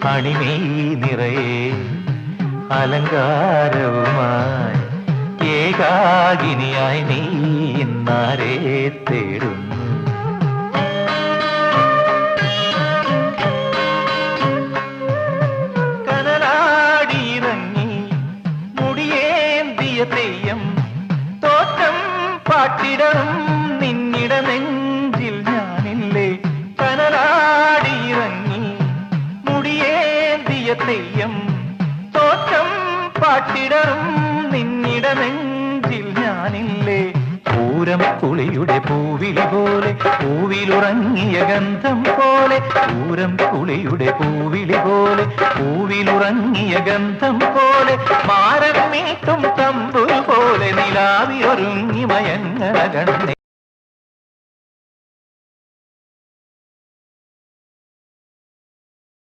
അണിമേയ് നിറയെ അലങ്കാരവുമായി ഏകാകിനിയായി നീ ഇന്നാരെ തേടുന്നു. കനലാടിയിറങ്ങി മുടിയേന്തിയ തെയ്യം തോറ്റം പാട്ടിടണം നിന്നിട നെഞ്ചിൽ ഞാനില്ലേ. കനലാടിയിറങ്ങി മുടിയേന്തിയ തെയ്യം തോറ്റം പാട്ടിടണം നിന്നിട നെഞ്ചിൽ ഞാനില്ലേ. പൂരം കുളിയുടെ പൂവിളി പോലെ പൂവിലുറങ്ങിയ ഗന്ധം പോലെ പൂരം കുളിയുടെ പൂവിളി പോലെ പൂവിലുറങ്ങിയ ഗന്ധം പോലെ മാരൻ മീട്ടും തമ്പുരു പോലെ നിലാവിലൊരുങ്ങി മയങ്ങണ ഗണ്ണേ.